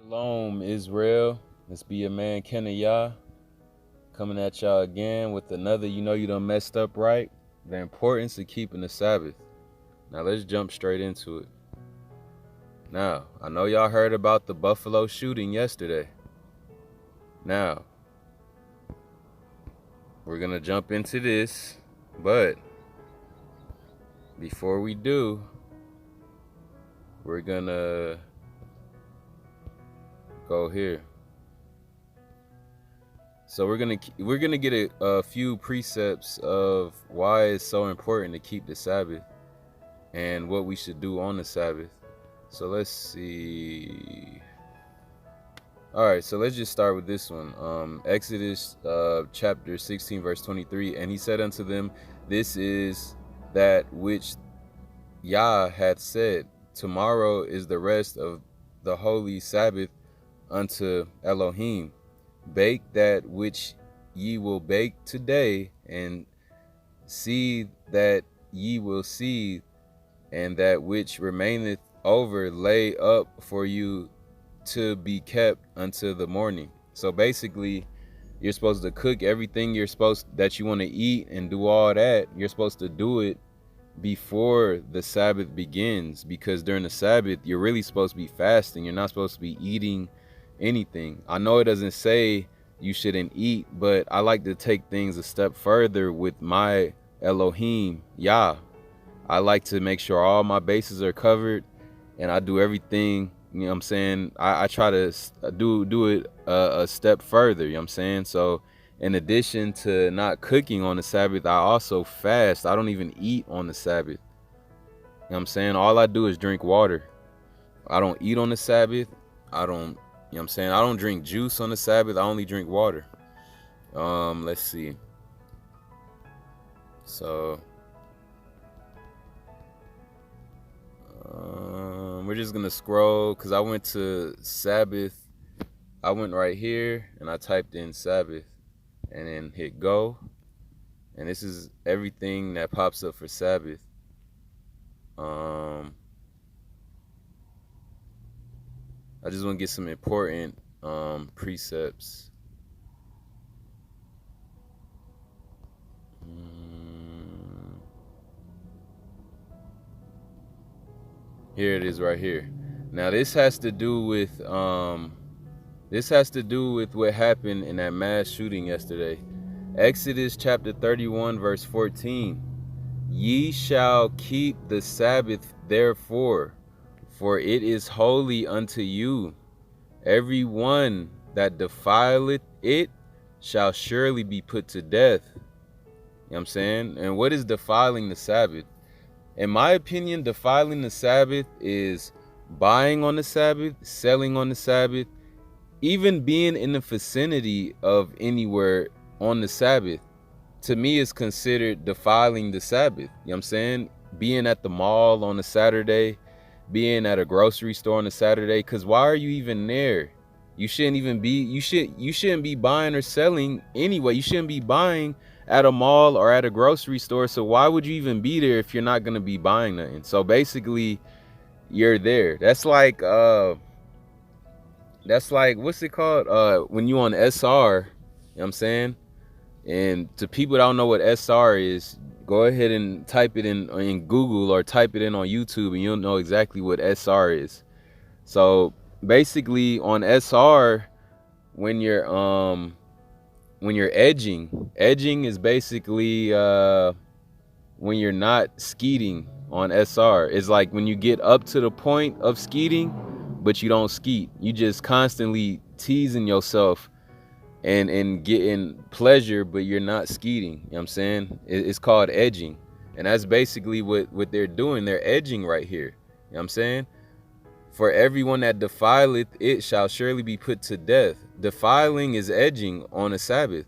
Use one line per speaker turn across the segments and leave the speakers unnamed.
Shalom, Israel. Let's be a man, Kenayah, coming at y'all again with another. You done messed up, right? The importance of keeping the Sabbath. Now let's jump straight into it. Now, I know y'all heard about the Buffalo shooting yesterday. Now, we're gonna jump into this, but before we do, we're gonna go here. So we're gonna get a few precepts of why it's so important to keep the Sabbath and what we should do on the Sabbath. So let's see. All right, so let's just start with this one. Exodus chapter 16, verse 23. And he said unto them, this is that which Yah hath said, tomorrow is the rest of the holy Sabbath unto Elohim. Bake that which ye will bake today, and seed that ye will seed, and that which remaineth over lay up for you to be kept until the morning. So basically, you're supposed to cook everything that you want to eat and do all that. You're supposed to do it before the Sabbath begins, because during the Sabbath, you're really supposed to be fasting. You're not supposed to be eating anything. I know it doesn't say you shouldn't eat, but I like to take things a step further with my Elohim, Yah. I like to make sure all my bases are covered, and I do everything, you know what I'm saying? I try to do it a step further, you know what I'm saying? So in addition to not cooking on the Sabbath, I also fast. I don't even eat on the Sabbath. You know what I'm saying? All I do is drink water. I don't eat on the Sabbath. I don't, you know what I'm saying? I don't drink juice on the Sabbath. I only drink water. Let's see. So we're just gonna scroll, because I went to Sabbath. I went right here and I typed in Sabbath and then hit go. And this is everything that pops up for Sabbath. I just want to get some important precepts. Here it is right here. Now this has to do with what happened in that mass shooting yesterday. Exodus chapter 31 verse 14. Ye shall keep the Sabbath therefore, for it is holy unto you. Every one that defileth it shall surely be put to death. You know what I'm saying? And what is defiling the Sabbath? In my opinion, defiling the Sabbath is buying on the Sabbath, selling on the Sabbath, even being in the vicinity of anywhere on the Sabbath. To me, is considered defiling the Sabbath. You know what I'm saying? Being at the mall on a Saturday, being at a grocery store on a Saturday, because why are you even there? You shouldn't even be, you shouldn't be buying or selling anyway. You shouldn't be buying at a mall or at a grocery store. So why would you even be there if you're not going to be buying nothing? So basically, you're there. That's like what's it called? When you on SR, you know what I'm saying? And to people that don't know what SR is, go ahead and type it in Google or type it in on YouTube, and you'll know exactly what SR is. So basically on SR, when you're edging is basically when you're not skeeting on SR. It's like when you get up to the point of skeeting, but you don't skeet. You just constantly teasing yourself and getting pleasure, but you're not skeeting. You know what I'm saying? It's called edging. And that's basically what they're doing. They're edging right here. You know what I'm saying? For everyone that defileth it shall surely be put to death. Defiling is edging on a Sabbath.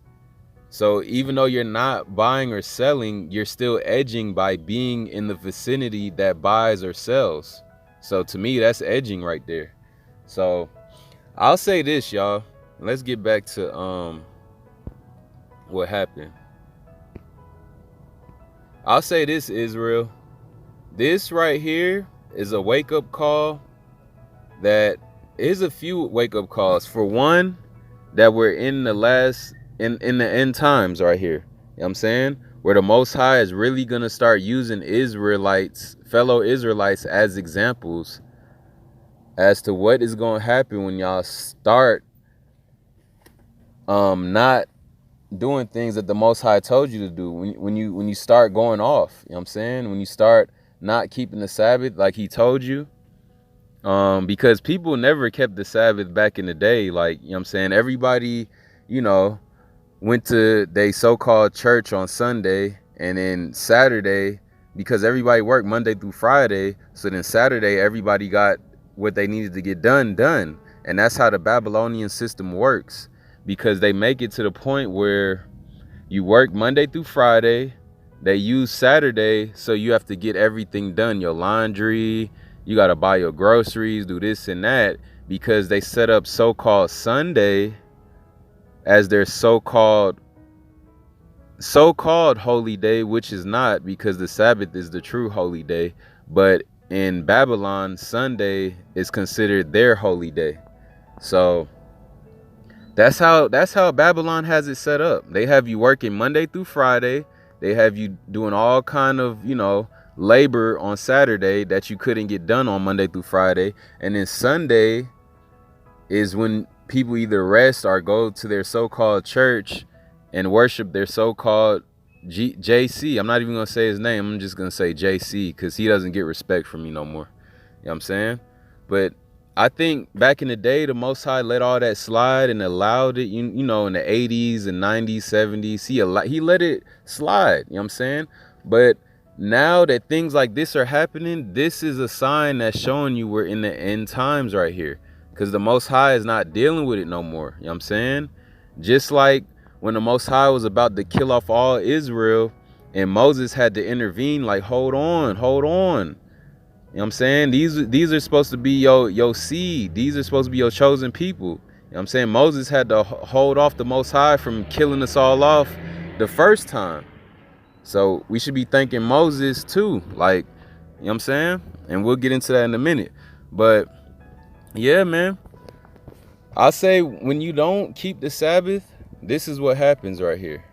So even though you're not buying or selling, you're still edging by being in the vicinity that buys or sells. So to me, that's edging right there. So I'll say this, y'all. Let's get back to what happened. I'll say this, Israel. This right here is a wake-up call that here's a few wake-up calls. For one, that we're in the last, in the end times right here. You know what I'm saying? Where the Most High is really going to start using Israelites, fellow Israelites, as examples as to what is going to happen when y'all start not doing things that the Most High told you to do. When you start going off, you know what I'm saying? When you start not keeping the Sabbath like he told you. Because people never kept the Sabbath back in the day. Like, you know what I'm saying? Everybody, you know, went to their so-called church on Sunday, and then Saturday, because everybody worked Monday through Friday, so then Saturday everybody got what they needed to get done. And that's how the Babylonian system works, because they make it to the point where you work Monday through Friday, they use Saturday, so you have to get everything done, your laundry, you got to buy your groceries, do this and that, because they set up so-called Sunday as their so-called holy day, which is not, because the Sabbath is the true holy day. But in Babylon, Sunday is considered their holy day. So that's how Babylon has it set up. They have you working Monday through Friday. They have you doing all kind of, you know, labor on Saturday that you couldn't get done on Monday through Friday. And then Sunday is when people either rest or go to their so-called church and worship their so-called JC. I'm not even going to say his name. I'm just going to say JC, because he doesn't get respect from me no more. You know what I'm saying? But I think back in the day, the Most High let all that slide and allowed it, you know, in the 80s and 90s, 70s. He let it slide, you know what I'm saying? But now that things like this are happening, this is a sign that's showing you we're in the end times right here, because the Most High is not dealing with it no more. You know what I'm saying? Just like when the Most High was about to kill off all Israel and Moses had to intervene, like, hold on. You know what I'm saying? These are supposed to be your seed. These are supposed to be your chosen people. You know what I'm saying? Moses had to hold off the Most High from killing us all off the first time. So we should be thanking Moses too. Like, you know what I'm saying? And we'll get into that in a minute. But yeah, man. I'll say when you don't keep the Sabbath, this is what happens right here.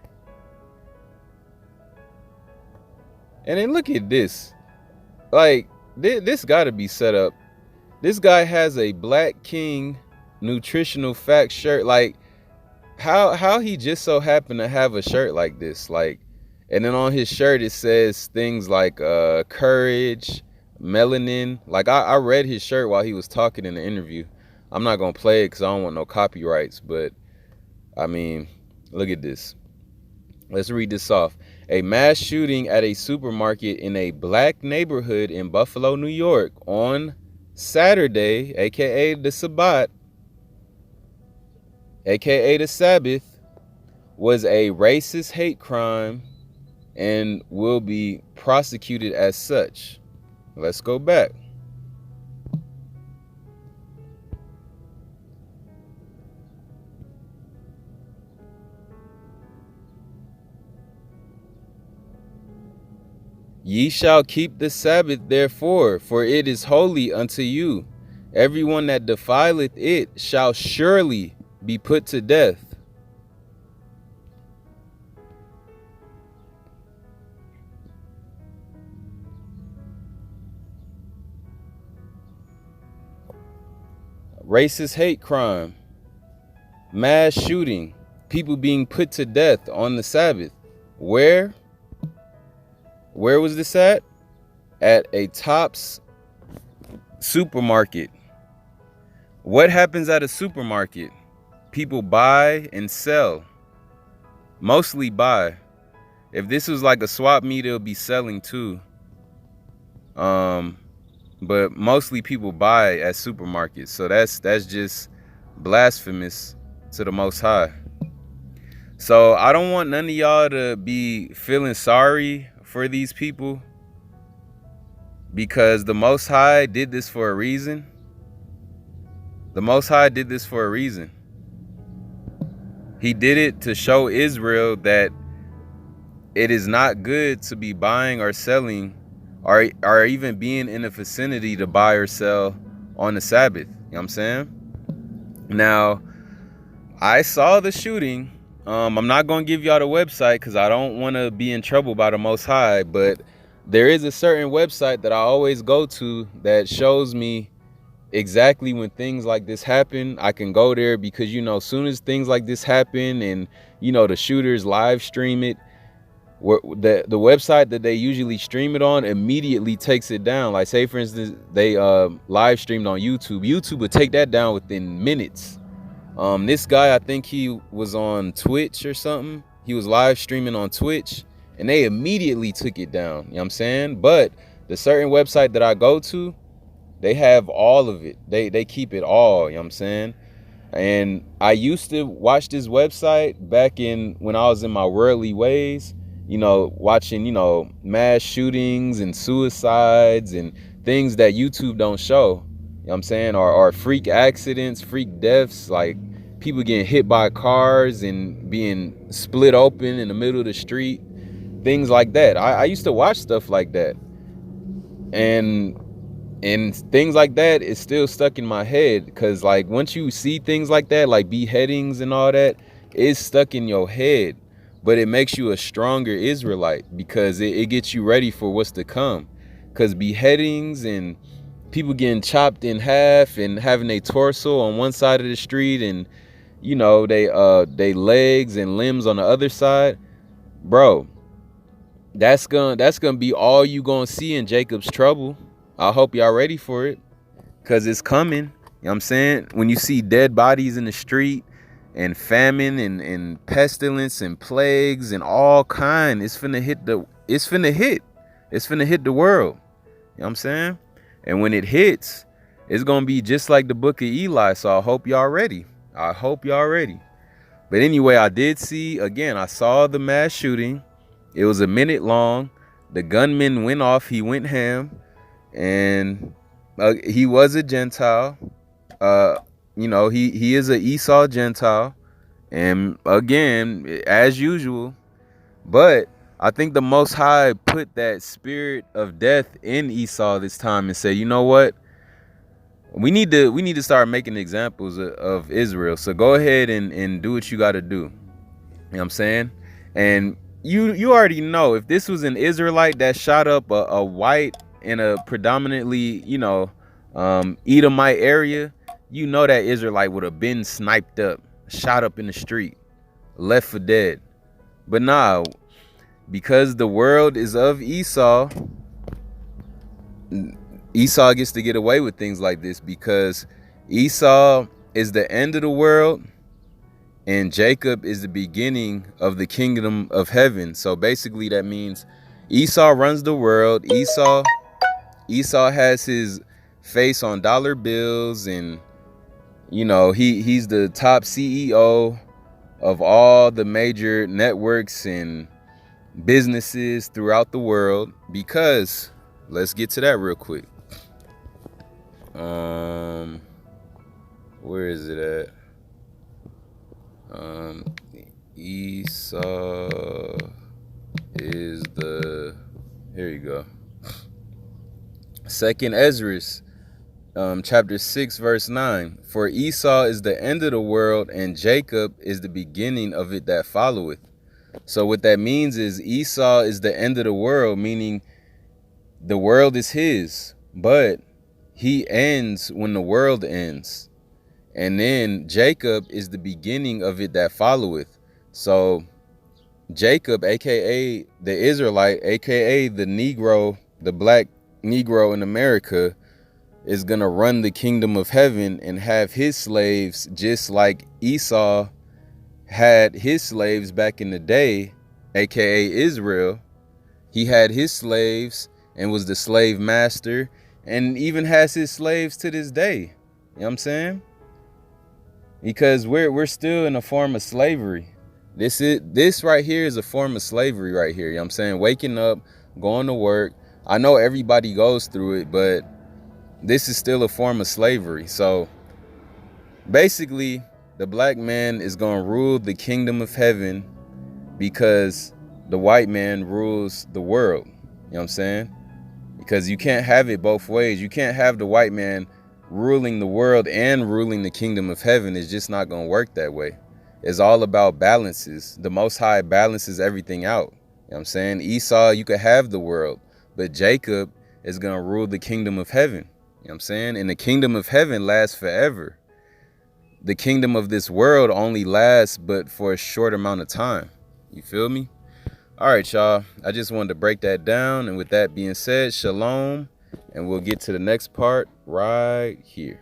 And then look at this. Like, this got to be set up. This guy has a Black King nutritional facts shirt. Like, how he just so happened to have a shirt like this? Like, and then on his shirt it says things like courage, melanin. Like, I read his shirt while he was talking in the interview. I'm not gonna play it because I don't want no copyrights, but I mean, look at this. Let's read this off. A mass shooting at a supermarket in a Black neighborhood in Buffalo, New York on Saturday, aka the Sabbath, aka the Sabbath, was a racist hate crime and will be prosecuted as such. Let's go back. Ye shall keep the Sabbath, therefore, for it is holy unto you. Everyone that defileth it shall surely be put to death. Racist hate crime, mass shooting, people being put to death on the Sabbath. Where was this at? At a Tops supermarket. What happens at a supermarket? People buy and sell. Mostly buy. If this was like a swap meet, it'll be selling too. But mostly people buy at supermarkets. So that's just blasphemous to the Most High. So I don't want none of y'all to be feeling sorry for these people, because the Most High did this for a reason. The Most High did this for a reason. He did it to show Israel that it is not good to be buying or selling or even being in the vicinity to buy or sell on the Sabbath. You know what I'm saying? Now, I saw the shooting. I'm not going to give y'all the website because I don't want to be in trouble by the Most High, but there is a certain website that I always go to that shows me exactly when things like this happen. I can go there because, you know, as soon as things like this happen and, you know, the shooters live stream it, the website that they usually stream it on immediately takes it down. Like, say for instance, they live streamed on YouTube would take that down within minutes. This guy, I think he was on Twitch or something. He was live streaming on Twitch and they immediately took it down. You know what I'm saying? But the certain website that I go to, they have all of it. They keep it all, you know what I'm saying? And I used to watch this website back in when I was in my worldly ways, you know, watching, you know, mass shootings and suicides and things that YouTube don't show. You know what I'm saying? Or freak accidents, freak deaths, like people getting hit by cars and being split open in the middle of the street, things like that. I used to watch stuff like that. And things like that is still stuck in my head because, like, once you see things like that, like beheadings and all that, it's stuck in your head. But it makes you a stronger Israelite because it gets you ready for what's to come. Because beheadings and people getting chopped in half and having a torso on one side of the street and, you know, they legs and limbs on the other side, bro, that's gonna be all you gonna see in Jacob's trouble. I hope y'all ready for it because it's coming. You know what I'm saying? When you see dead bodies in the street and famine and pestilence and plagues and all kind, it's finna hit the world. You know what I'm saying? And when it hits, it's gonna be just like the book of Eli. So I hope y'all ready. But anyway, I saw the mass shooting. It was a minute long. The gunman went off. He went ham. And he was a Gentile. You know, he is an Esau Gentile. And again, as usual. But I think the Most High put that spirit of death in Esau this time and said, you know what? We need to start making examples of Israel. So go ahead and do what you got to do. You know what I'm saying? And you already know, if this was an Israelite that shot up a white in a predominantly, you know, Edomite area, you know that Israelite would have been sniped up, shot up in the street, left for dead. But nah, because the world is of Esau, Esau gets to get away with things like this because Esau is the end of the world and Jacob is the beginning of the kingdom of heaven. So basically that means Esau runs the world. Esau has his face on dollar bills and, you know, he's the top CEO of all the major networks and businesses throughout the world because, let's get to that real quick. Where is it at? Esau is the, here you go. Second Ezra, chapter 6, verse 9. For Esau is the end of the world, and Jacob is the beginning of it that followeth. So what that means is Esau is the end of the world, meaning the world is his, but he ends when the world ends. And then Jacob is the beginning of it that followeth. So Jacob, aka the Israelite, aka the Negro, the black Negro in America, is gonna run the kingdom of heaven and have his slaves just like Esau had his slaves back in the day, aka Israel. He had his slaves and was the slave master and even has his slaves to this day. You know what I'm saying? Because we're still in a form of slavery. This right here is a form of slavery right here. You know what I'm saying? Waking up, going to work. I know everybody goes through it, but this is still a form of slavery. So basically, the black man is going to rule the kingdom of heaven because the white man rules the world. You know what I'm saying? Because you can't have it both ways. You can't have the white man ruling the world and ruling the kingdom of heaven is just not going to work that way. It's all about balances. The Most High balances everything out. You know what I'm saying? Esau, you could have the world, but Jacob is going to rule the kingdom of heaven. You know what I'm saying? And the kingdom of heaven lasts forever. The kingdom of this world only lasts but for a short amount of time. You feel me? All right, y'all. I just wanted to break that down. And with that being said, shalom. And we'll get to the next part right here.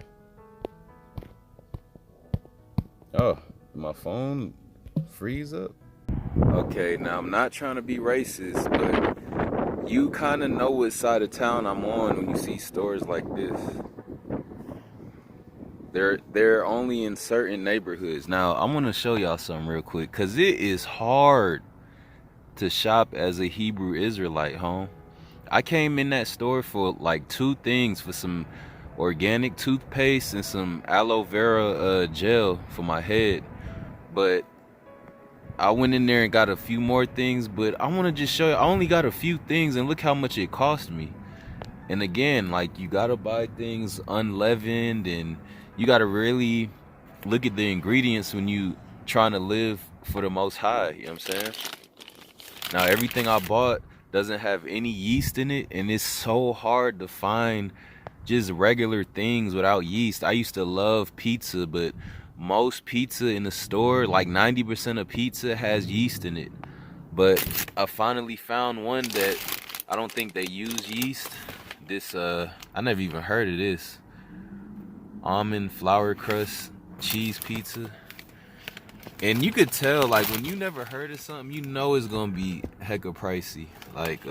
Oh, my phone freeze up. Okay, now I'm not trying to be racist, but you kind of know what side of town I'm on when you see stores like this. They're only in certain neighborhoods. Now, I'm going to show y'all something real quick, because it is hard to shop as a Hebrew Israelite, home. I came in that store for like 2 things, for some organic toothpaste and some aloe vera gel for my head. But I went in there and got a few more things, but I want to just show you, I only got a few things and look how much it cost me. And again, like, you got to buy things unleavened, and you got to really look at the ingredients when you trying to live for the Most High. You know what I'm saying? Now, everything I bought doesn't have any yeast in it, and it's so hard to find just regular things without yeast. I used to love pizza, but most pizza in the store, like 90% of pizza, has yeast in it. But I finally found one that I don't think they use yeast. This I never even heard of this. Almond flour crust cheese pizza. And you could tell, like, when you never heard of something, you know it's gonna be hecka pricey. Like,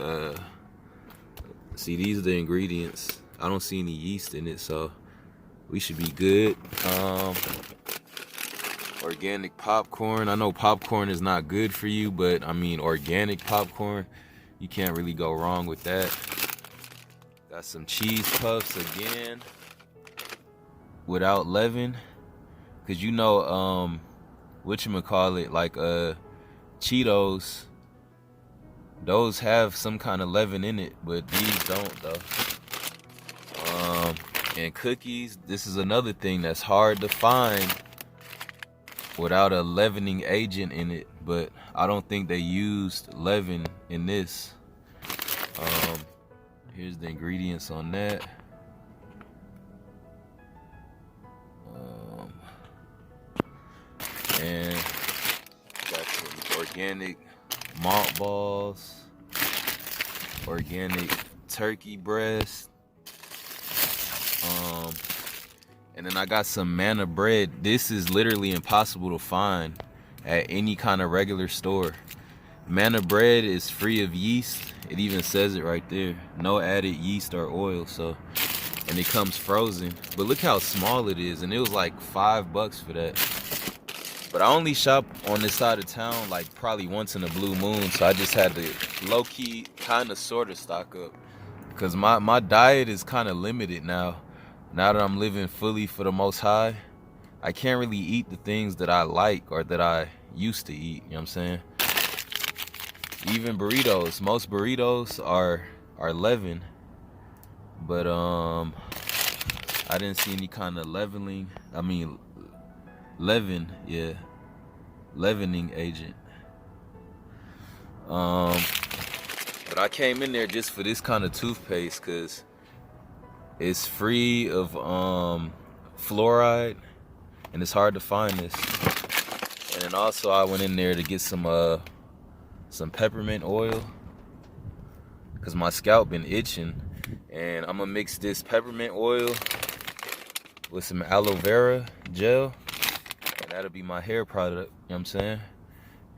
see, these are the ingredients. I don't see any yeast in it, so we should be good. Organic popcorn. I know popcorn is not good for you, but I mean, organic popcorn, you can't really go wrong with that. Got some cheese puffs again, without leaven, because you know, whatchamacallit, like Cheetos, those have some kind of leaven in it, but these don't though. And cookies, this is another thing that's hard to find without a leavening agent in it, but I don't think they used leaven in this. Here's the ingredients on that. And got some organic malt balls, organic turkey breast, and then I got some manna bread. This is literally impossible to find at any kind of regular store. Manna bread is free of yeast. It even says it right there. No added yeast or oil. So, and it comes frozen. But look how small it is, and it was like $5 for that. But I only shop on this side of town like probably once in a blue moon, so I just had to low-key kind of sort of stock up, because my diet is kind of limited now that I'm living fully for the Most High. I can't really eat the things that I like or that I used to eat, you know what I'm saying? Even burritos, most burritos are leavened, but I didn't see any kind of leavening agent. But I came in there just for this kind of toothpaste, because it's free of fluoride, and it's hard to find this. And then also I went in there to get some peppermint oil, because my scalp been itching, and I'm gonna mix this peppermint oil with some aloe vera gel. That'll be my hair product, you know what I'm saying?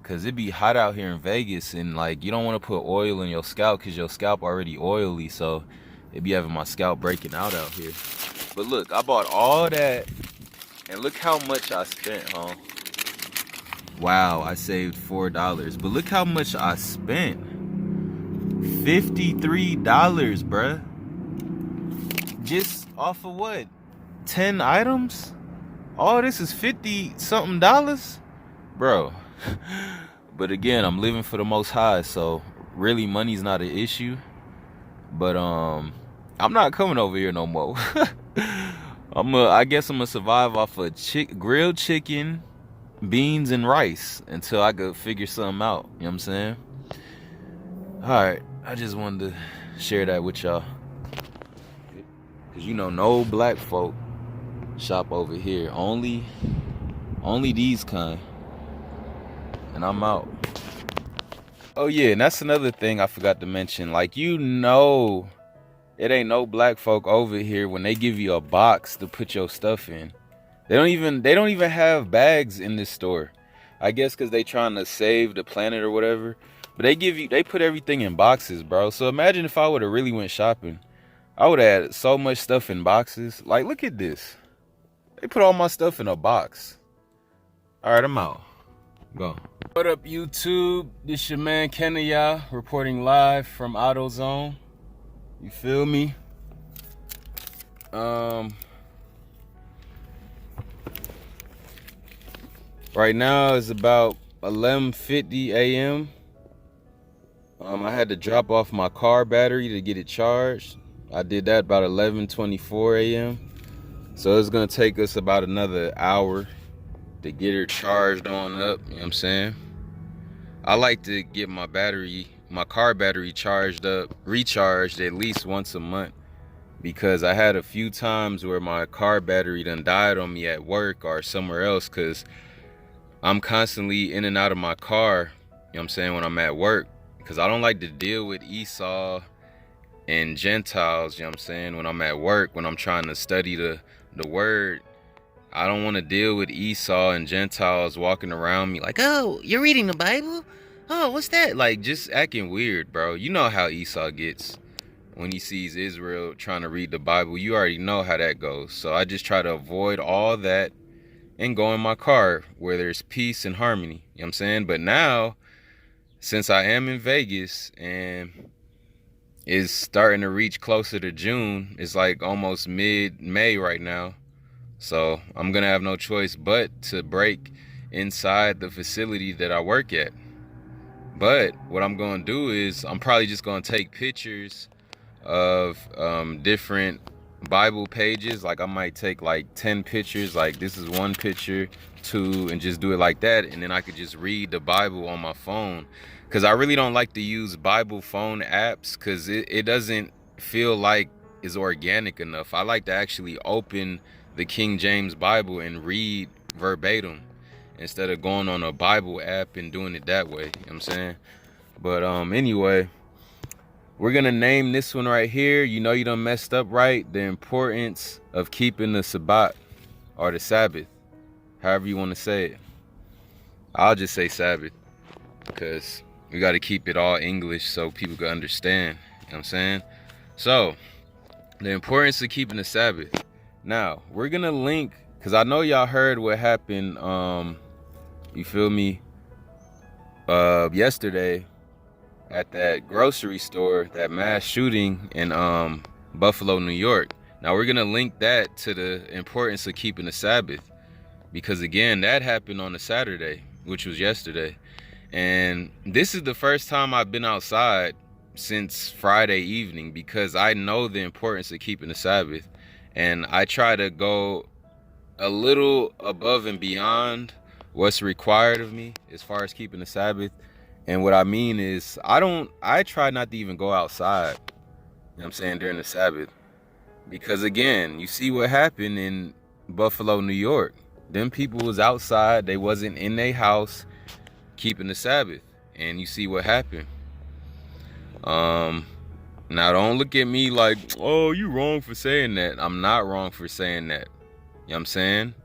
Because it be hot out here in Vegas, and like, you don't want to put oil in your scalp because your scalp already oily, so it be having my scalp breaking out here. But look, I bought all that, and look how much I spent, huh? Wow, I saved $4, but look how much I spent. $53, bruh. Just off of what? 10 items? All this is $50-something, bro. But again, I'm living for the Most High, so really money's not an issue. But I'm not coming over here no more. I guess I'm gonna survive off of grilled chicken, beans, and rice until I could figure something out. You know what I'm saying? Alright, I just wanted to share that with y'all. Cause no black folk shop over here. Only these kind. And I'm out. Oh yeah, and that's another thing I forgot to mention. Like, it ain't no black folk over here when they give you a box to put your stuff in. They don't even have bags in this store. I guess because they trying to save the planet or whatever. But they put everything in boxes, bro. So imagine if I would have really went shopping. I would have had so much stuff in boxes. Like, look at this. They put all my stuff in a box. All right, I'm out. Go. What up, YouTube? This your man Kenya reporting live from AutoZone. You feel me? Right now it's about 11:50 a.m. I had to drop off my car battery to get it charged. I did that about 11:24 a.m. So it's gonna take us about another hour to get her charged on up. You know what I'm saying? I like to get my car battery recharged at least once a month, because I had a few times where my car battery done died on me at work or somewhere else, because I'm constantly in and out of my car, you know what I'm saying, when I'm at work, because I don't like to deal with Esau and Gentiles, you know what I'm saying, when I'm at work, when I'm trying to study the word. I don't want to deal with Esau and Gentiles walking around me like, oh, you're reading the Bible? Oh, what's that? Like, just acting weird, bro. You know how Esau gets when he sees Israel trying to read the Bible. You already know how that goes. So I just try to avoid all that and go in my car where there's peace and harmony. You know what I'm saying? But now, since I am in Vegas and it's starting to reach closer to June, it's like almost mid-May right now. So I'm gonna have no choice but to break inside the facility that I work at. But what I'm gonna do is I'm probably just gonna take pictures of different Bible pages. Like, I might take like 10 pictures, like this is one picture, two, and just do it like that, and then I could just read the Bible on my phone, because I really don't like to use Bible phone apps, because it doesn't feel like it's organic enough. I like to actually open the King James Bible and read verbatim instead of going on a Bible app and doing it that way. You know what I'm saying? But anyway, we're gonna name this one right here. You done messed up, right? The importance of keeping the Sabbath, or the Sabbath, however you want to say it. I'll just say Sabbath, because we got to keep it all English so people can understand. You know what I'm saying? So, the importance of keeping the Sabbath. Now, we're gonna link, because I know y'all heard what happened, you feel me, yesterday at that grocery store, that mass shooting in Buffalo, New York. Now, we're gonna link that to the importance of keeping the Sabbath, because again, that happened on a Saturday, which was yesterday. And this is the first time I've been outside since Friday evening, because I know the importance of keeping the Sabbath. And I try to go a little above and beyond what's required of me as far as keeping the Sabbath. And what I mean is, I try not to even go outside, you know what I'm saying, during the Sabbath. Because again, you see what happened in Buffalo, New York. Them people was outside, they wasn't in their house keeping the Sabbath. And you see what happened. Now, don't look at me like, oh, you wrong for saying that. I'm not wrong for saying that. You know what I'm saying?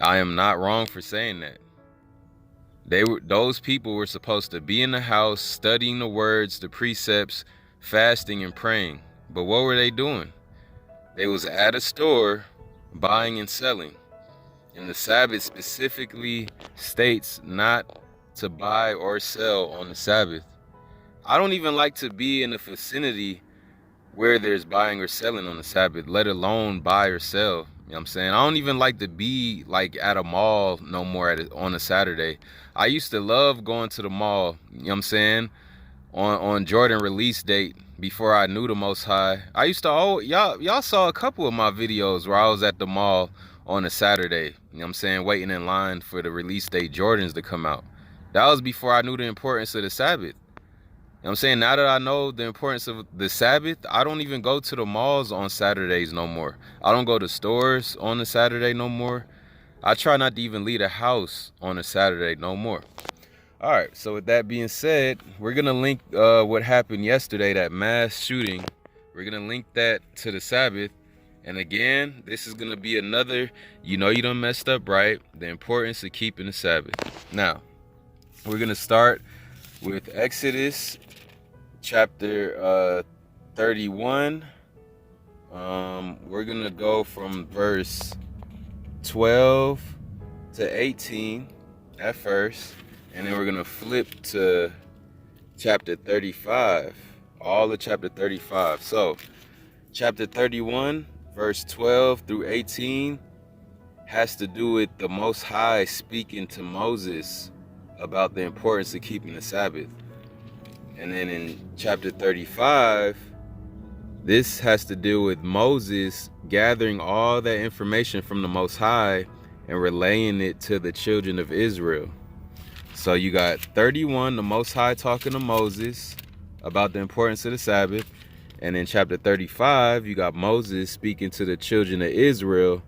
I am not wrong for saying that. Those people were supposed to be in the house studying the words, the precepts, fasting and praying. But what were they doing? They was at a store buying and selling. And the Sabbath specifically states not to buy or sell on the Sabbath. I don't even like to be in a vicinity where there's buying or selling on the Sabbath, let alone buy or sell. You know what I'm saying? I don't even like to be like at a mall no more on a Saturday. I used to love going to the mall, you know what I'm saying, on Jordan release date, before I knew the Most High, I used to, y'all saw a couple of my videos where I was at the mall on a Saturday, you know what I'm saying, waiting in line for the release date Jordans to come out. That was before I knew the importance of the Sabbath. You know what I'm saying? Now that I know the importance of the Sabbath, I don't even go to the malls on Saturdays no more. I don't go to stores on a Saturday no more. I try not to even leave the house on a Saturday no more. All right, so with that being said, we're going to link what happened yesterday, that mass shooting. We're going to link that to the Sabbath. And again, this is going to be another, you done messed up, right? The importance of keeping the Sabbath. Now, we're going to start with Exodus chapter 31. We're going to go from verse 12 to 18 at first. And then we're going to flip to chapter 35, all of chapter 35. So, chapter 31, verse 12 through 18 has to do with the Most High speaking to Moses about the importance of keeping the Sabbath. And then in chapter 35, this has to do with Moses gathering all that information from the Most High and relaying it to the children of Israel. So you got 31, the Most High talking to Moses about the importance of the Sabbath. And in chapter 35, you got Moses speaking to the children of Israel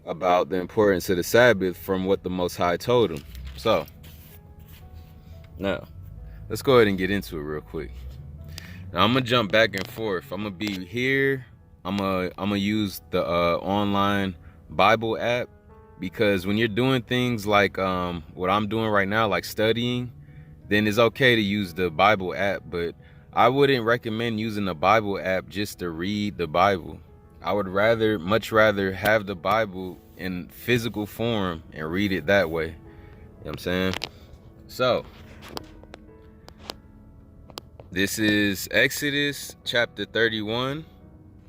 about the importance of the Sabbath from what the Most High told him. So, now, let's go ahead and get into it real quick. Now, I'm going to jump back and forth. I'm going to be here. I'm going to use the online Bible app. Because when you're doing things like what I'm doing right now, like studying, then it's okay to use the Bible app. But I wouldn't recommend using the Bible app just to read the Bible. I would much rather have the Bible in physical form and read it that way. You know what I'm saying? So, this is Exodus chapter 31,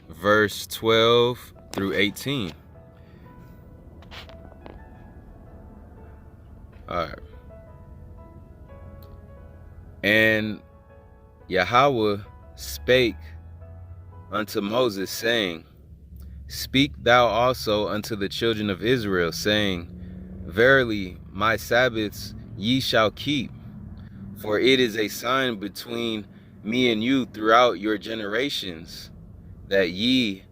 verse 12 through 18. All right. And Yahweh spake unto Moses, saying, Speak thou also unto the children of Israel, saying, Verily, my Sabbaths ye shall keep, for it is a sign between me and you throughout your generations, that ye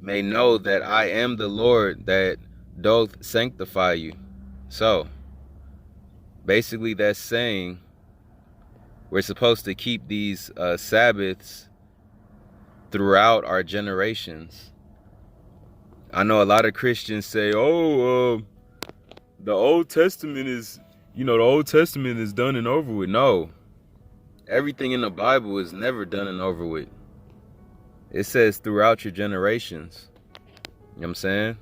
may know that I am the Lord that doth sanctify you. So, basically, that's saying we're supposed to keep these Sabbaths throughout our generations. I know a lot of Christians say, the Old Testament is, the Old Testament is done and over with. No, everything in the Bible is never done and over with. It says throughout your generations. You know what I'm saying?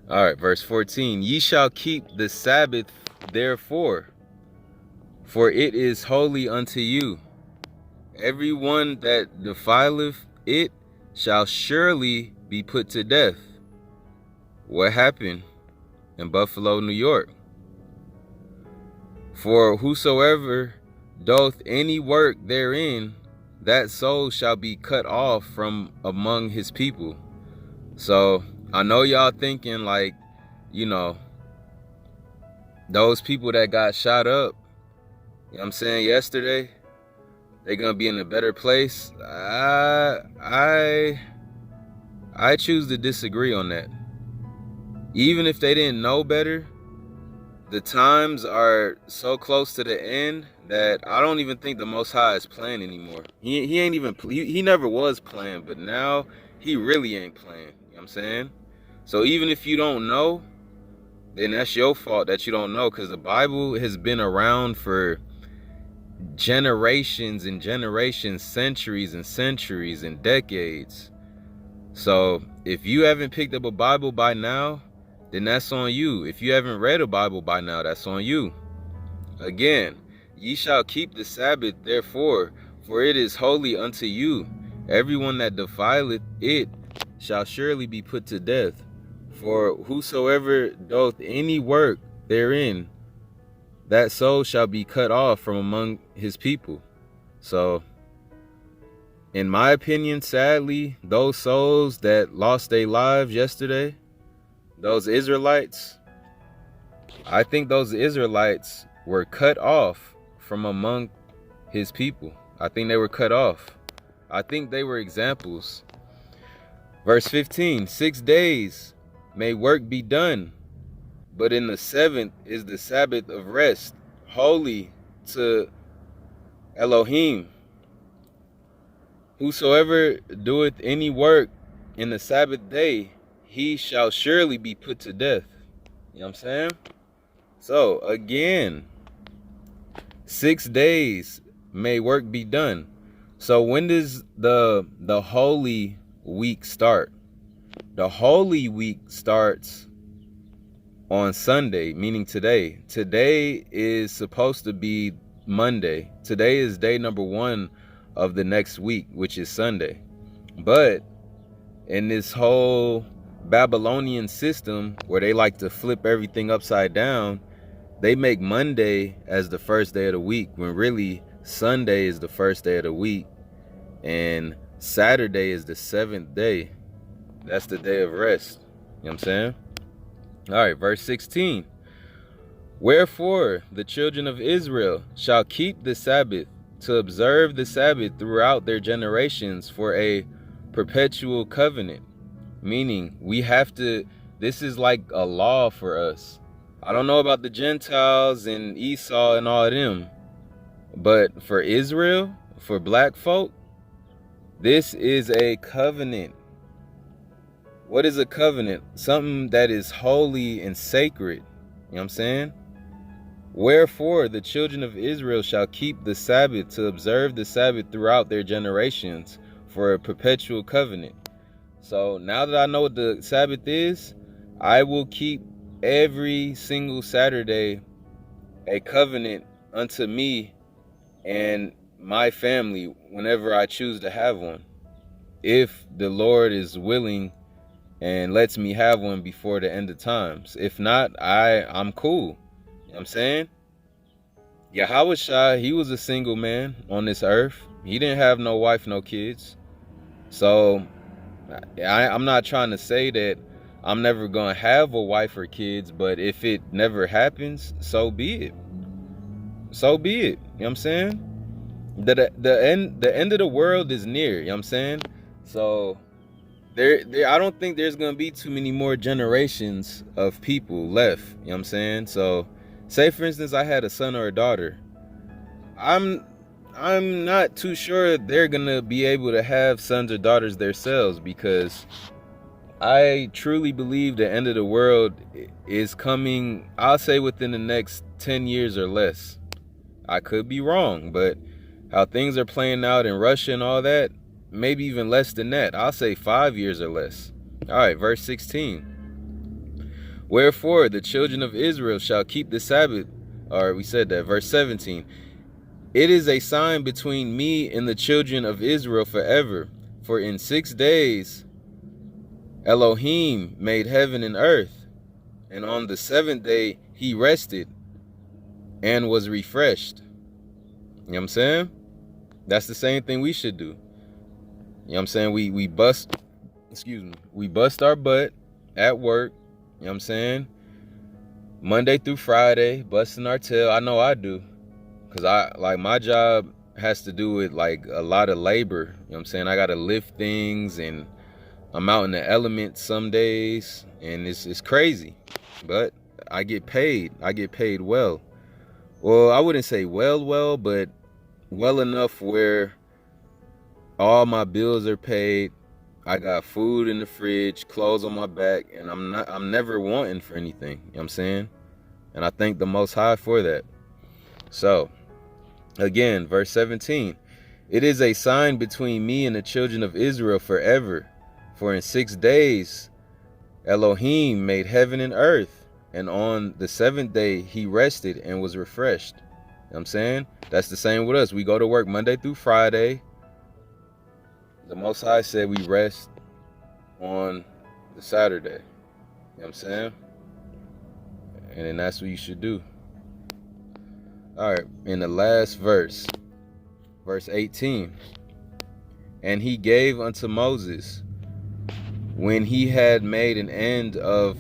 All right, verse 14. Ye shall keep the Sabbath therefore, for it is holy unto you. Every one that defileth it shall surely be put to death. What happened in Buffalo, New York? For whosoever doth any work therein, that soul shall be cut off from among his people. So, I know y'all thinking like, those people that got shot up, you know what I'm saying, yesterday, they're going to be in a better place. I choose to disagree on that. Even if they didn't know better, the times are so close to the end that I don't even think the Most High is playing anymore. He never was playing, but now he really ain't playing. You know what I'm saying? So even if you don't know, then that's your fault that you don't know, because the Bible has been around for generations and generations, centuries and centuries and decades. So if you haven't picked up a Bible by now, then that's on you. If you haven't read a Bible by now, that's on you. Again, ye shall keep the Sabbath therefore, for it is holy unto you. Everyone that defileth it shall surely be put to death. For whosoever doth any work therein, that soul shall be cut off from among his people. So, in my opinion, sadly, those souls that lost their lives yesterday, those Israelites, I think those Israelites were cut off from among his people. I think they were cut off. I think they were examples. Verse 15, 6 days may work be done, but in the seventh is the Sabbath of rest, holy to Elohim. Whosoever doeth any work in the Sabbath day, he shall surely be put to death. You know what I'm saying? So again, 6 days may work be done. So when does the Holy Week start? The Holy Week starts on Sunday, meaning today. Today is supposed to be Monday. Today is day number 1 of the next week, which is Sunday. But in this whole Babylonian system where they like to flip everything upside down, they make Monday as the first day of the week, when really Sunday is the first day of the week and Saturday is the 7th day. That's the day of rest. You know what I'm saying? All right, verse 16. Wherefore the children of Israel shall keep the Sabbath, to observe the Sabbath throughout their generations for a perpetual covenant. Meaning we have to, this is like a law for us. I don't know about the Gentiles and Esau and all of them, but for Israel, for black folk, this is a covenant. What is a covenant? Something that is holy and sacred. You know what I'm saying? Wherefore the children of Israel shall keep the Sabbath, to observe the Sabbath throughout their generations for a perpetual covenant. So now that I know what the Sabbath is, I will keep every single Saturday a covenant unto me and my family whenever I choose to have one. If the Lord is willing and lets me have one before the end of times. If not, I'm cool. You know what I'm saying? Yahushua, he was a single man on this earth. He didn't have no wife, no kids. So I'm not trying to say that I'm never going to have a wife or kids, but if it never happens, so be it. So be it. You know what I'm saying? The end of the world is near. You know what I'm saying? So I don't think there's going to be too many more generations of people left. You know what I'm saying? So say, for instance, I had a son or a daughter. I'm not too sure they're going to be able to have sons or daughters themselves, because I truly believe the end of the world is coming, I'll say within the next 10 years or less. I could be wrong, but how things are playing out in Russia and all that, maybe even less than that. I'll say 5 years or less. All right, verse 16. Wherefore the children of Israel shall keep the Sabbath. All right, we said that. Verse 17. It is a sign between me and the children of Israel forever. For in 6 days Elohim made heaven and earth, and on the 7th day he rested and was refreshed. You know what I'm saying? That's the same thing we should do. You know what I'm saying? We bust our butt at work. You know what I'm saying? Monday through Friday, busting our tail. I know I do. Because my job has to do with like a lot of labor. You know what I'm saying? I got to lift things, and I'm out in the elements some days, and it's crazy. But I get paid. I get paid well. Well, I wouldn't say well, but well enough where all my bills are paid. I got food in the fridge, clothes on my back, and I'm never wanting for anything. You know what I'm saying? And I thank the Most High for that. So, again, verse 17. It is a sign between me and the children of Israel forever. For in 6 days Elohim made heaven and earth, and on the 7th day he rested and was refreshed. You know what I'm saying? That's the same with us. We go to work Monday through Friday. The Most High said we rest on the Saturday. You know what I'm saying? And then that's what you should do. All right, in the last verse verse 18. And he gave unto Moses, when he had made an end of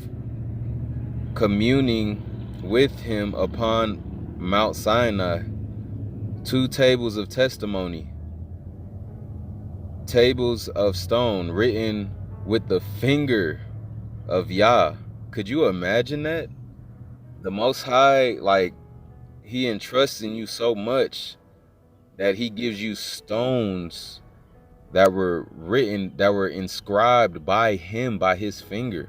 communing with him upon Mount Sinai, 2 tables of testimony, tables of stone written with the finger of Yah. Could you imagine that? The Most High, like, he entrusts in you so much that he gives you stones that were written, that were inscribed by him, by his finger.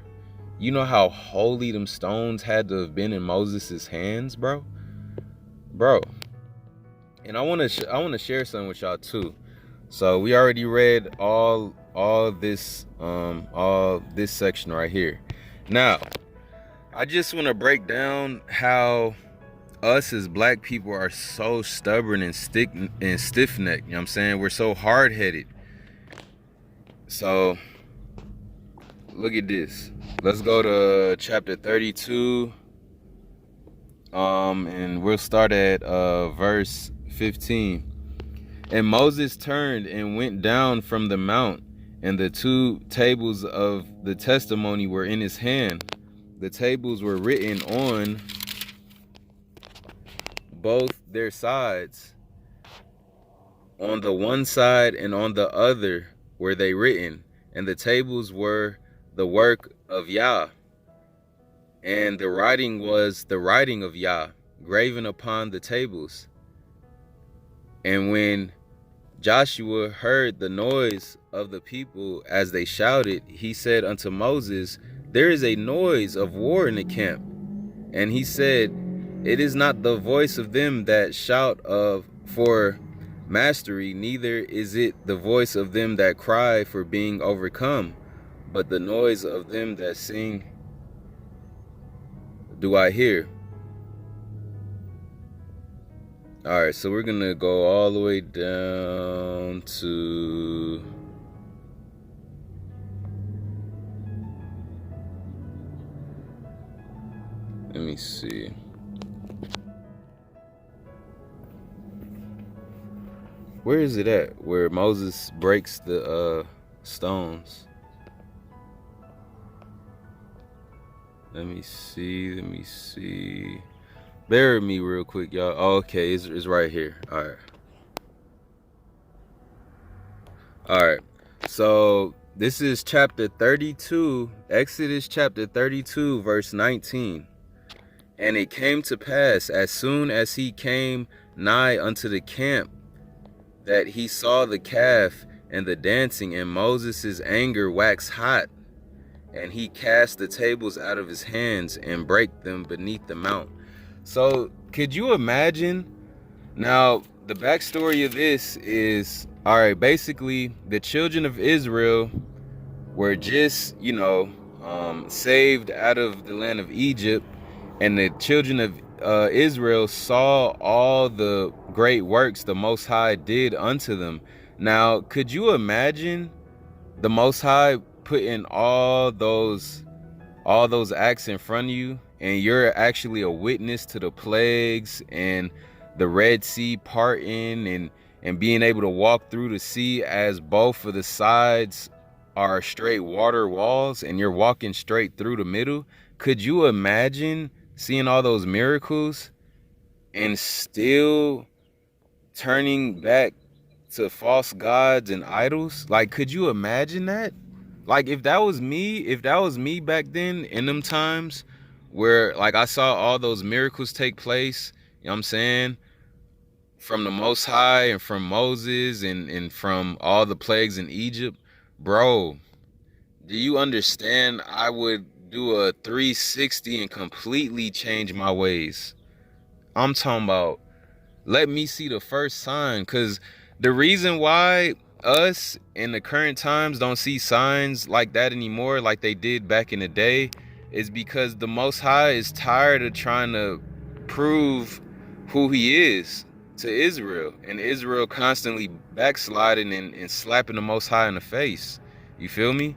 You know how holy them stones had to have been in Moses' hands, bro? And I want to share something with y'all too. So we already read all this section right here. Now, I just want to break down how us as black people are so stubborn and stiff-necked. You know what I'm saying? We're so hard-headed. So look at this. Let's go to chapter 32. And we'll start at verse 15. And Moses turned and went down from the mount, and the 2 tables of the testimony were in his hand. The tables were written on both their sides. On the one side and on the other were they written, and the tables were the work of Yah, and the writing was the writing of Yah, graven upon the tables. And when Joshua heard the noise of the people as they shouted, he said unto Moses, there is a noise of war in the camp. And he said, it is not the voice of them that shout for mastery, neither is it the voice of them that cry for being overcome, but the noise of them that sing do I hear. All right, so we're gonna go all the way down to let me see. Where is it at? Where Moses breaks the stones. Let me see. Bear with me real quick, y'all. Oh, okay, it's right here. All right. So this is chapter 32, Exodus chapter 32, verse 19. And it came to pass, as soon as he came nigh unto the camp, that he saw the calf and the dancing, and Moses' anger waxed hot, and he cast the tables out of his hands and brake them beneath the mount. So could you imagine? Now, the backstory of this is, all right, basically the children of Israel were just, saved out of the land of Egypt, and the children of Israel saw all the great works the Most High did unto them. Now, could you imagine the Most High putting all those acts in front of you, and you're actually a witness to the plagues and the Red Sea parting and being able to walk through the sea as both of the sides are straight water walls and you're walking straight through the middle? Could you imagine seeing all those miracles and still turning back to false gods and idols? Like, could you imagine that? Like, if that was me back then in them times where, like, I saw all those miracles take place, you know what I'm saying, from the Most High and from Moses and from all the plagues in Egypt, bro, do you understand? I would do a 360 and completely change my ways. I'm talking about, let me see the first sign, because the reason why us in the current times don't see signs like that anymore, like they did back in the day, is because the Most High is tired of trying to prove who he is to Israel, and Israel constantly backsliding and slapping the Most High in the face. You feel me?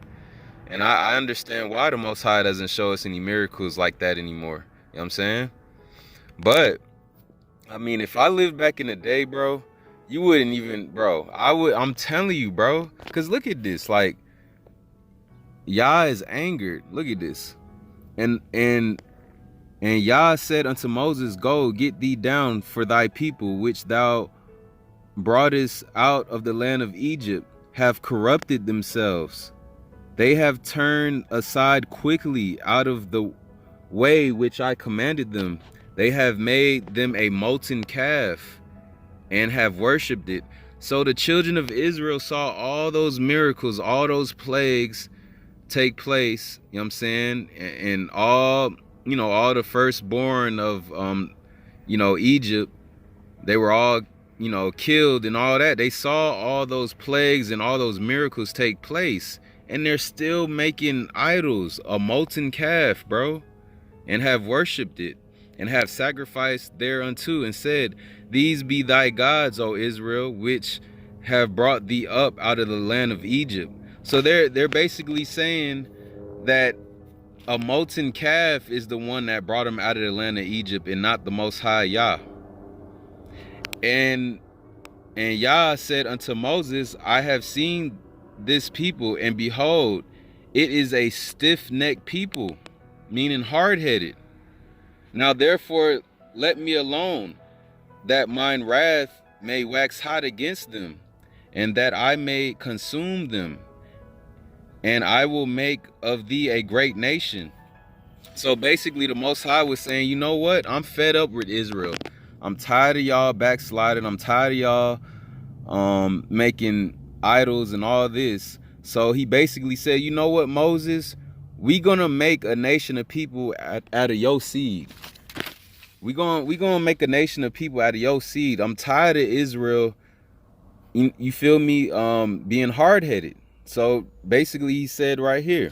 And I understand why the Most High doesn't show us any miracles like that anymore. You know what I'm saying? But I mean, if I lived back in the day, bro, You wouldn't even, bro. I'm telling you, bro. Cause look at this. Like, Yah is angered. Look at this. And Yah said unto Moses, Go, get thee down for thy people, which thou broughtest out of the land of Egypt, have corrupted themselves. They have turned aside quickly out of the way which I commanded them. They have made them a molten calf and have worshipped it. So the children of Israel saw all those miracles, all those plagues take place, you know what I'm saying? And all, all the firstborn of, Egypt, they were all, killed and all that. They saw all those plagues and all those miracles take place. And they're still making idols, a molten calf, bro, and have worshipped it, and have sacrificed thereunto, and said, These be thy gods, O Israel, which have brought thee up out of the land of Egypt. So they're basically saying that a molten calf is the one that brought them out of the land of Egypt, and not the Most High Yah. And Yah said unto Moses, I have seen this people, and behold, it is a stiff-necked people, meaning hard-headed. Now therefore let me alone, that mine wrath may wax hot against them, and that I may consume them, and I will make of thee a great nation. So basically the Most High was saying, you know what? I'm fed up with Israel. I'm tired of y'all backsliding. I'm tired of y'all making idols and all this. So he basically said, you know what, Moses, we gonna make a nation of people out of your seed. We gonna make a nation of people out of your seed. I'm tired of Israel, you feel me, being hard-headed. So basically he said right here,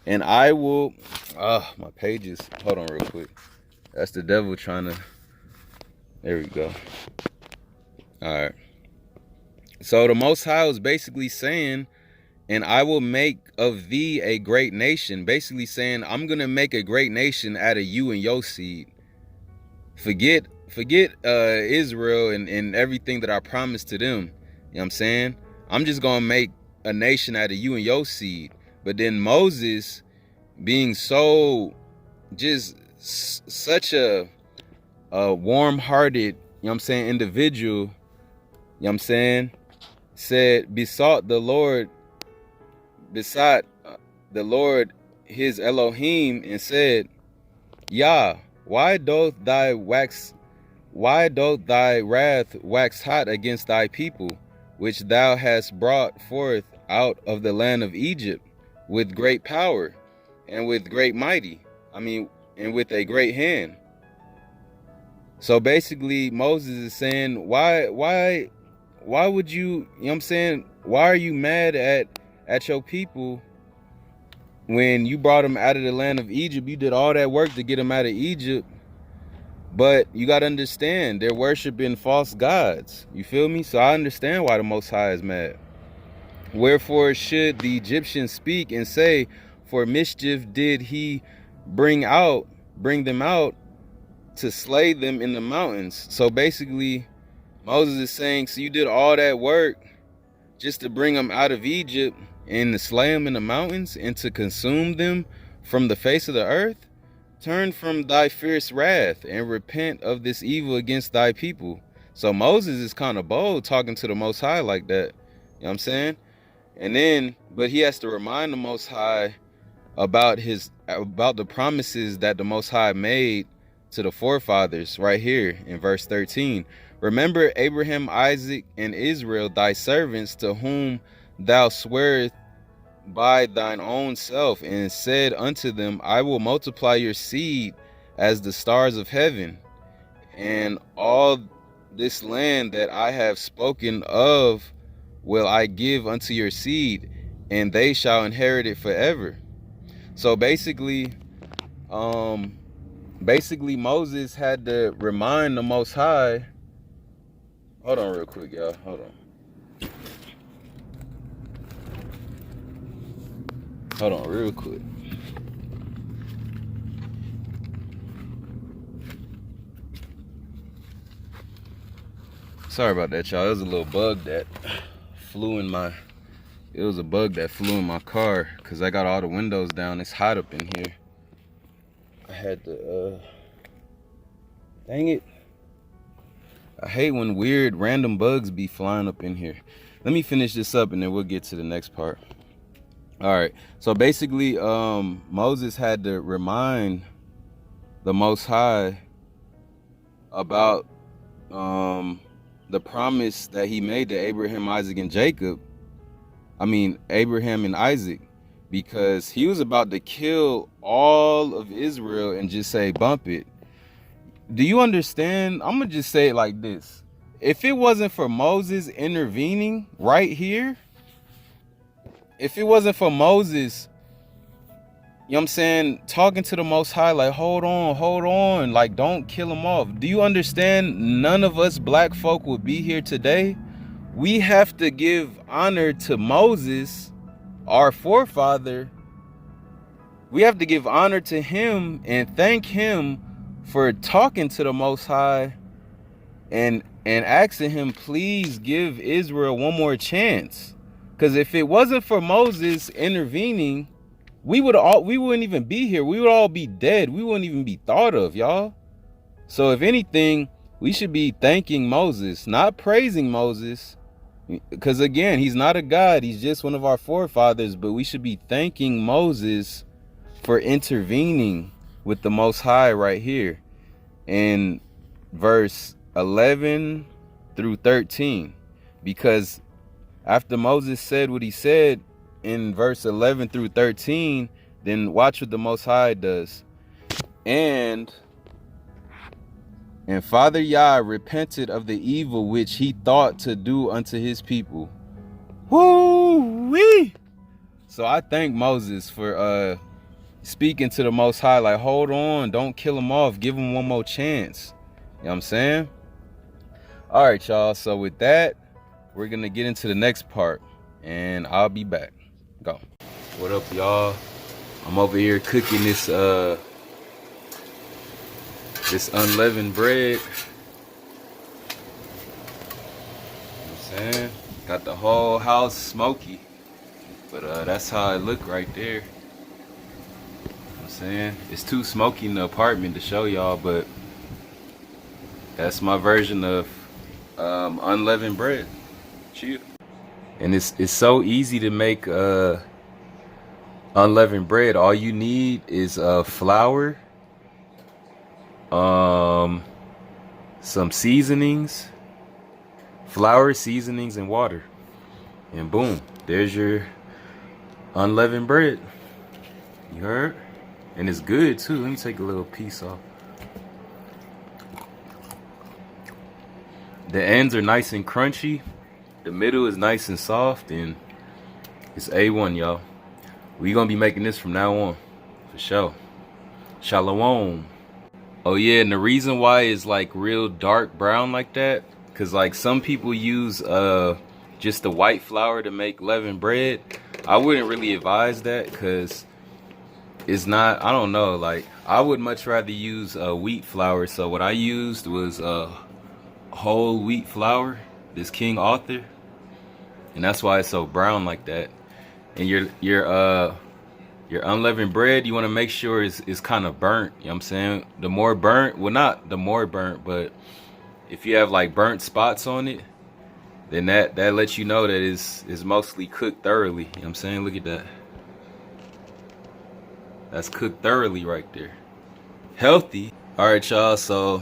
and I will, my pages, hold on real quick. That's the devil trying to, there we go. All right. So the Most High was basically saying, and I will make of thee a great nation. Basically saying, I'm going to make a great nation out of you and your seed. Forget Israel and everything that I promised to them. You know what I'm saying? I'm just going to make a nation out of you and your seed. But then Moses, being so, just such a warm-hearted, you know what I'm saying, individual, you know what I'm saying, said, besought the Lord his Elohim, and said, Yah, why doth thy wrath wax hot against thy people, which thou hast brought forth out of the land of Egypt with great power and with great mighty, and with a great hand? So basically Moses is saying, why would you, you know what I'm saying, why are you mad at your people when you brought them out of the land of Egypt? You did all that work to get them out of Egypt, but you got to understand, they're worshiping false gods. You feel me? So I understand why the Most High is mad. Wherefore should the Egyptians speak and say, for mischief did he bring them out to slay them in the mountains. So basically Moses is saying, so you did all that work just to bring them out of Egypt and to slay them in the mountains and to consume them from the face of the earth? Turn from thy fierce wrath and repent of this evil against thy people. So Moses is kind of bold talking to the Most High like that. You know what I'm saying? And then, but he has to remind the Most High about the promises that the Most High made to the forefathers right here in verse 13. Remember Abraham, Isaac, and Israel, thy servants, to whom thou swearest by thine own self, and said unto them, I will multiply your seed as the stars of heaven, and all this land that I have spoken of will I give unto your seed, and they shall inherit it forever. So basically Moses had to remind the Most High. Hold on real quick, y'all. Hold on real quick. Sorry about that, y'all. It was a little bug that flew in my... It was a bug that flew in my car because I got all the windows down. It's hot up in here. I had to... Dang it. I hate when weird random bugs be flying up in here. Let me finish this up and then we'll get to the next part. All right. So basically, Moses had to remind the Most High about the promise that he made to Abraham, Isaac, and Jacob. I mean, Abraham and Isaac, because he was about to kill all of Israel and just say, bump it. Do you understand? I'm going to just say it like this. If it wasn't for Moses intervening right here, if it wasn't for Moses, you know what I'm saying, talking to the Most High, like, hold on, like, don't kill him off. Do you understand? None of us black folk would be here today. We have to give honor to Moses, our forefather. We have to give honor to him and thank him for talking to the Most High and asking him, please give Israel one more chance. Because if it wasn't for Moses intervening, we wouldn't even be here. We would all be dead. We wouldn't even be thought of, y'all. So if anything, we should be thanking Moses, not praising Moses. Because again, he's not a god. He's just one of our forefathers. But we should be thanking Moses for intervening with the Most High right here in verse 11 through 13. Because after Moses said what he said in verse 11 through 13, then watch what the Most High does. And Father Yah repented of the evil which he thought to do unto his people. Woo-wee! So I thank Moses for speaking to the Most High, like, hold on, don't kill him off, give him one more chance. You know what I'm saying? All right, y'all. So with that, we're going to get into the next part, and I'll be back. Go. What up, y'all? I'm over here cooking this unleavened bread. You know what I'm saying? Got the whole house smoky. But that's how it look right there. You know what I'm saying? It's too smoky in the apartment to show y'all, but that's my version of unleavened bread. Chill. And it's so easy to make unleavened bread. All you need is flour, some seasonings, flour, seasonings, and water, and boom, there's your unleavened bread. You heard? And it's good too. Let me take a little piece off. The ends are nice and crunchy. The middle is nice and soft, and it's A1, y'all. We gonna be making this from now on, for sure. Shalom. Oh yeah, and the reason why it's like real dark brown like that, cause like some people use just the white flour to make leavened bread. I wouldn't really advise that, cause it's not, I don't know, like I would much rather use wheat flour. So what I used was whole wheat flour, this King Arthur, and that's why it's so brown like that. And your unleavened bread, you want to make sure it's kind of burnt. You know what I'm saying? The more burnt, well, not the more burnt, but if you have like burnt spots on it, then that lets you know that it's mostly cooked thoroughly. You know what I'm saying? Look at that. That's cooked thoroughly right there. Healthy. All right, y'all. So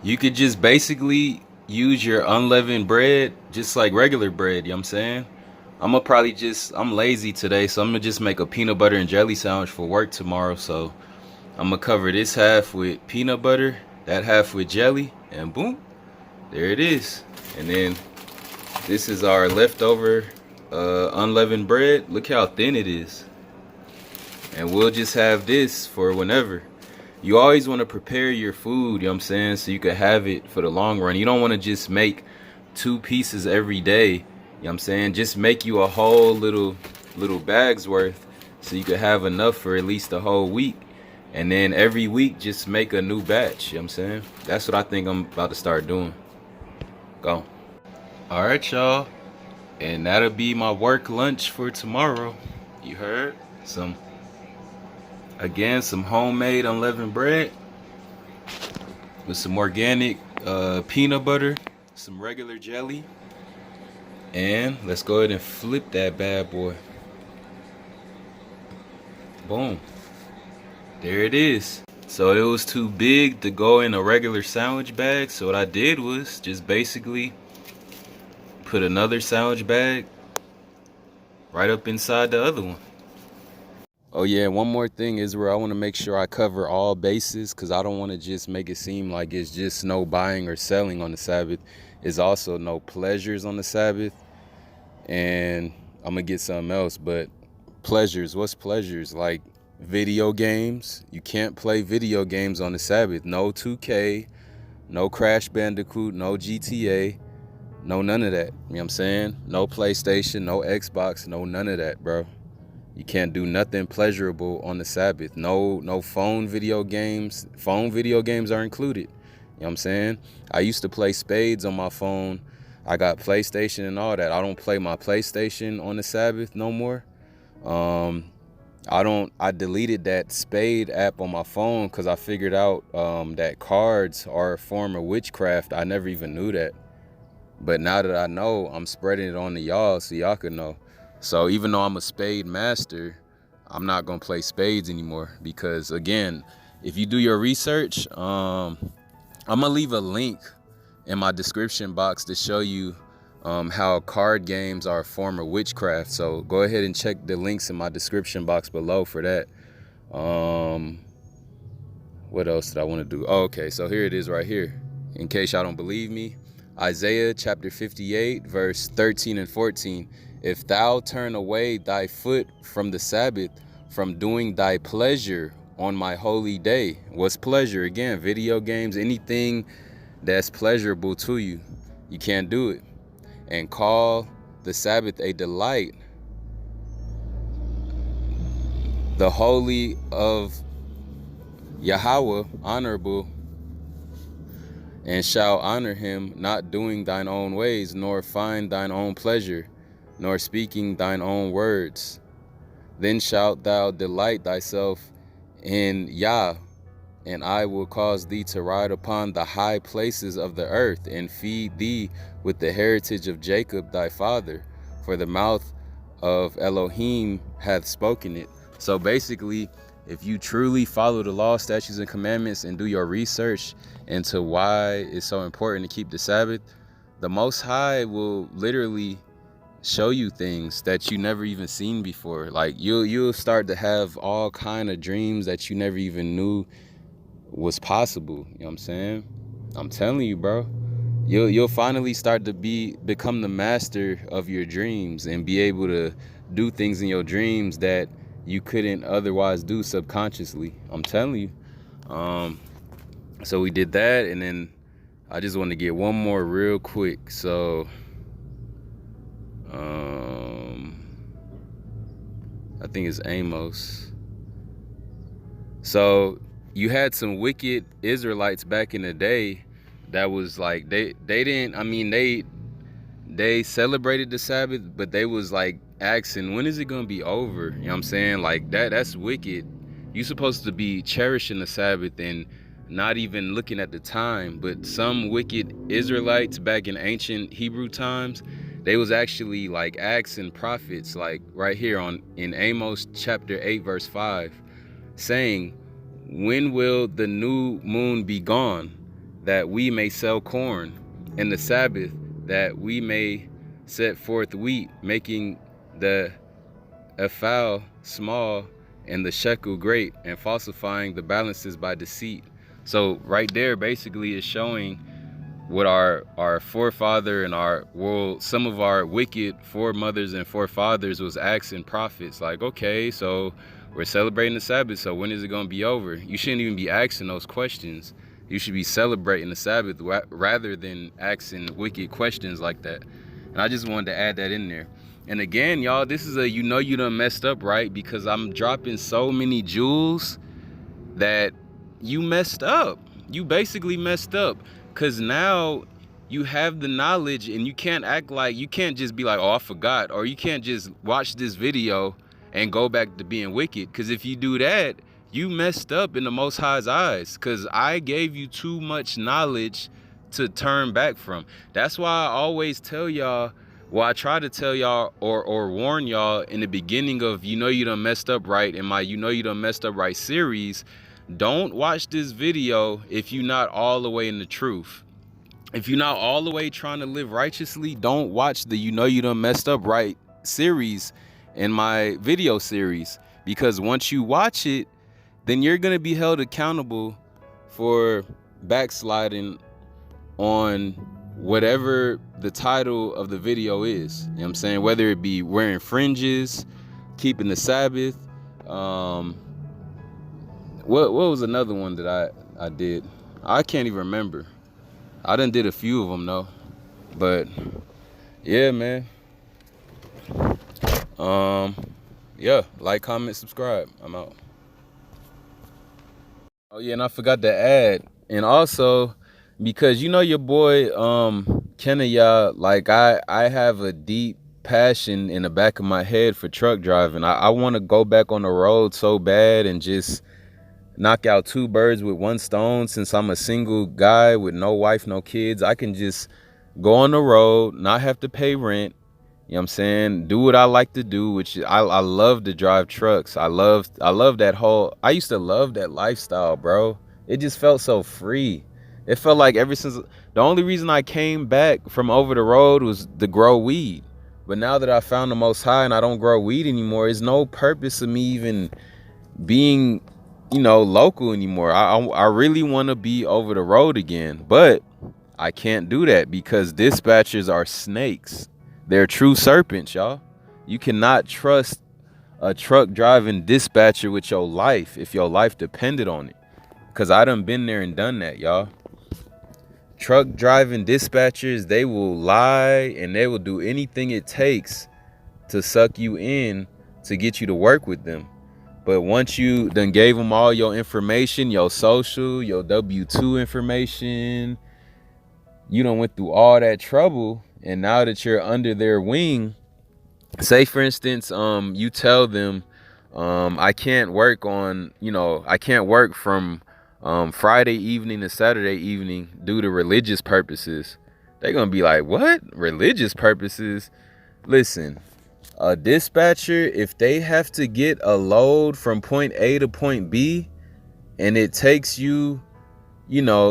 you could just basically use your unleavened bread just like regular bread. You know what I'm saying? I'm lazy today, so I'm gonna just make a peanut butter and jelly sandwich for work tomorrow. So I'm gonna cover this half with peanut butter, that half with jelly, and boom, there it is. And then this is our leftover unleavened bread. Look how thin it is. And we'll just have this for whenever. You always want to prepare your food, you know what I'm saying, so you can have it for the long run. You don't want to just make 2 pieces every day. You know what I'm saying? Just make you a whole little bag's worth so you could have enough for at least a whole week. And then every week, just make a new batch. You know what I'm saying? That's what I think I'm about to start doing. Go. All right, y'all. And that'll be my work lunch for tomorrow. You heard? Some homemade unleavened bread with some organic peanut butter, some regular jelly. And let's go ahead and flip that bad boy. Boom. There it is. So it was too big to go in a regular sandwich bag. So what I did was just basically put another sandwich bag right up inside the other one. Oh yeah, one more thing, Israel. I want to make sure I cover all bases because I don't want to just make it seem like it's just no buying or selling on the Sabbath. It's also no pleasures on the Sabbath. And I'm going to get something else, but pleasures. What's pleasures? Like video games. You can't play video games on the Sabbath. No 2K, no Crash Bandicoot, no GTA, no none of that. You know what I'm saying? No PlayStation, no Xbox, no none of that, bro. You can't do nothing pleasurable on the Sabbath. No phone video games. Phone video games are included. You know what I'm saying? I used to play spades on my phone. I got PlayStation and all that. I don't play my PlayStation on the Sabbath no more. I deleted that spade app on my phone because I figured out that cards are a form of witchcraft. I never even knew that. But now that I know, I'm spreading it on to y'all so y'all can know. So even though I'm a spade master, I'm not going to play spades anymore because, again, if you do your research, I'm going to leave a link in my description box to show you how card games are a form of witchcraft. So go ahead and check the links in my description box below for that. What else did I want to do? Oh, okay, so here it is right here. In case y'all don't believe me, Isaiah chapter 58, verse 13 and 14. If thou turn away thy foot from the Sabbath, from doing thy pleasure on my holy day. What's pleasure? Again, video games, anything that's pleasurable to you. You can't do it. And call the Sabbath a delight, the holy of Yahweh honorable, and shall honor him, not doing thine own ways, nor find thine own pleasure, nor speaking thine own words. Then shalt thou delight thyself in Yah, and I will cause thee to ride upon the high places of the earth, and feed thee with the heritage of Jacob thy father, for the mouth of Elohim hath spoken it. So basically, if you truly follow the law, statutes, and commandments and do your research into why it's so important to keep the Sabbath, the Most High will literally show you things that you never even seen before. Like you'll start to have all kind of dreams that you never even knew was possible. You know what I'm saying? I'm telling you, bro. You'll finally start to become the master of your dreams and be able to do things in your dreams that you couldn't otherwise do subconsciously. I'm telling you. So we did that, and then I just want to get one more real quick. So I think it's Amos. So you had some wicked Israelites back in the day that was like they celebrated the Sabbath, but they was like asking, when is it gonna be over? You know what I'm saying? Like that's wicked. You're supposed to be cherishing the Sabbath and not even looking at the time. But some wicked Israelites back in ancient Hebrew times, they was actually like asking prophets, like right here in Amos chapter 8 verse 5, saying, when will the new moon be gone, that we may sell corn, and the Sabbath, that we may set forth wheat, making the ephah small and the shekel great, and falsifying the balances by deceit. So right there basically is showing what our forefather and some of our wicked foremothers and forefathers was asking prophets, like, okay, so we're celebrating the Sabbath, so when is it going to be over? You shouldn't even be asking those questions. You should be celebrating the Sabbath rather than asking wicked questions like that. And I just wanted to add that in there. And again, y'all, this is you done messed up, right? Because I'm dropping so many jewels that you messed up. You basically messed up. Because now You have the knowledge, and you can't act like, you can't just be like, oh, I forgot, or you can't just watch this video and go back to being wicked. Because if you do that, you messed up in the Most High's eyes, because I gave you too much knowledge to turn back from. That's why I always tell y'all, well, I try to tell y'all or warn y'all in the beginning of you done messed up right, in my you done messed up right series. Don't watch this video if you're not all the way in the truth. If you're not all the way trying to live righteously, don't watch the you done messed up right series in my video series, because once you watch it, then you're going to be held accountable for backsliding on whatever the title of the video is. You know what I'm saying? Whether it be wearing fringes, keeping the Sabbath. What was another one that I did? I can't even remember. I done did a few of them though. But yeah, man. Yeah, like, comment, subscribe. I'm out. Oh yeah, and I forgot to add, and also because your boy Kenya, like I have a deep passion in the back of my head for truck driving. I want to go back on the road so bad and just knock out two birds with one stone. Since I'm a single guy with no wife, no kids, I can just go on the road, not have to pay rent. You know what I'm saying? Do what I like to do, which I love to drive trucks. I love that whole, I used to love that lifestyle, bro. It just felt so free. It felt like ever since, the only reason I came back from over the road was to grow weed. But now that I found the Most High and I don't grow weed anymore, there's no purpose of me even being, local anymore. I really want to be over the road again, but I can't do that because dispatchers are snakes. They're true serpents, y'all. You cannot trust a truck driving dispatcher with your life if your life depended on it. Because I done been there and done that, y'all. Truck driving dispatchers, they will lie and they will do anything it takes to suck you in to get you to work with them. But once you done gave them all your information, your social, your W-2 information, you done went through all that trouble, and now that you're under their wing, say for instance, you tell them, I can't work on, I can't work from Friday evening to Saturday evening due to religious purposes. They're gonna be like, what? Religious purposes? Listen, a dispatcher, if they have to get a load from point A to point B, and it takes you,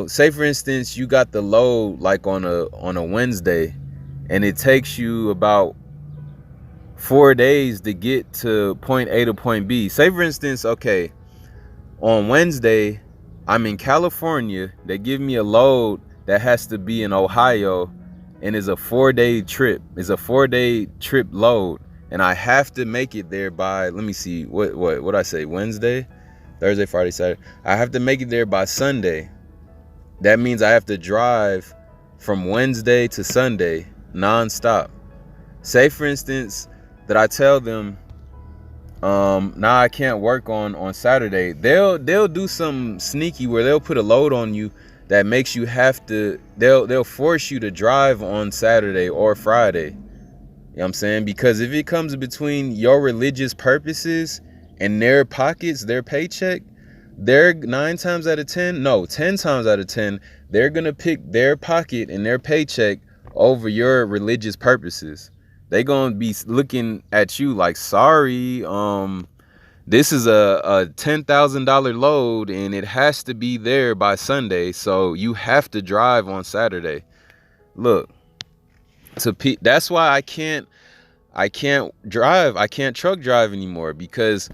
say for instance, you got the load like on a Wednesday, and it takes you about 4 days to get to point A to point B. Say for instance, okay, on Wednesday, I'm in California. They give me a load that has to be in Ohio, and is a 4-day trip. It's a 4-day trip load, and I have to make it there by, let me see, what I say, Wednesday, Thursday, Friday, Saturday. I have to make it there by Sunday. That means I have to drive from Wednesday to Sunday non-stop. Say for instance that I tell them, now I can't work on Saturday. They'll do some sneaky where they'll put a load on you that makes you have to, they'll force you to drive on Saturday or Friday. You know what I'm saying? Because if it comes between your religious purposes and their pockets, their paycheck, they're 10 times out of 10, they're gonna pick their pocket and their paycheck over your religious purposes. They gonna be looking at you like, sorry, this is a $10,000 load and it has to be there by Sunday, so you have to drive on Saturday. Look, that's why I can't truck drive anymore, because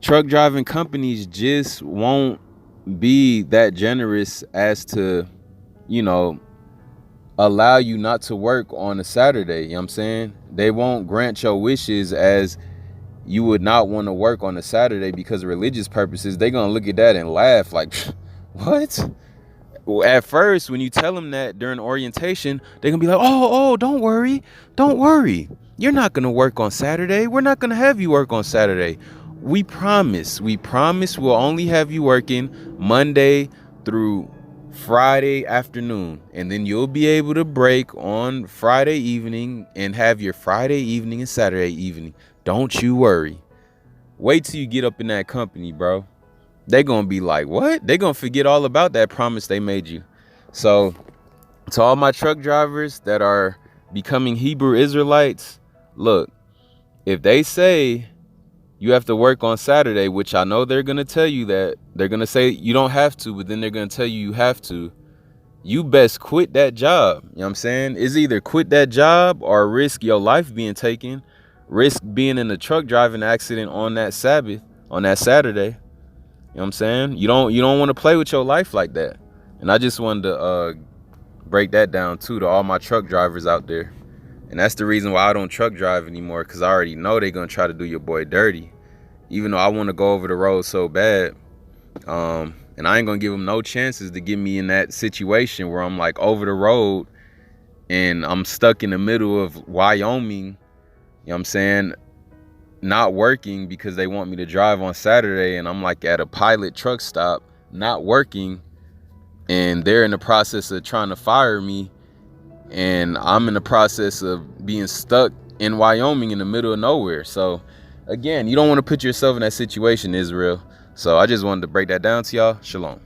truck driving companies just won't be that generous as to, allow you not to work on a Saturday. You know what I'm saying? They won't grant your wishes as you would not want to work on a Saturday because of religious purposes. They're going to look at that and laugh like, what? Well, at first, when you tell them that during orientation, they're going to be like, oh, don't worry. You're not going to work on Saturday. We're not going to have you work on Saturday. We promise we'll only have you working Monday through Friday afternoon, and then you'll be able to break on Friday evening and have your Friday evening and Saturday evening. Don't you worry. Wait till you get up in that company, bro. They gonna be like, what? They gonna forget all about that promise they made you. So to all my truck drivers that are becoming Hebrew Israelites, look, if they say you have to work on Saturday, which I know they're going to tell you that, they're going to say you don't have to, but then they're going to tell you have to, you best quit that job. You know what I'm saying? It's either quit that job or risk your life being taken, risk being in a truck driving accident on that Sabbath, on that Saturday. You know what I'm saying? You don't want to play with your life like that. And I just wanted to break that down too to all my truck drivers out there. And that's the reason why I don't truck drive anymore, because I already know they're going to try to do your boy dirty. Even though I want to go over the road so bad. And I ain't going to give them no chances to get me in that situation where I'm like over the road and I'm stuck in the middle of Wyoming, you know what I'm saying, not working because they want me to drive on Saturday, and I'm like at a pilot truck stop, not working, and they're in the process of trying to fire me. And I'm in the process of being stuck in Wyoming in the middle of nowhere. So again, you don't want to put yourself in that situation, Israel. So I just wanted to break that down to y'all. Shalom.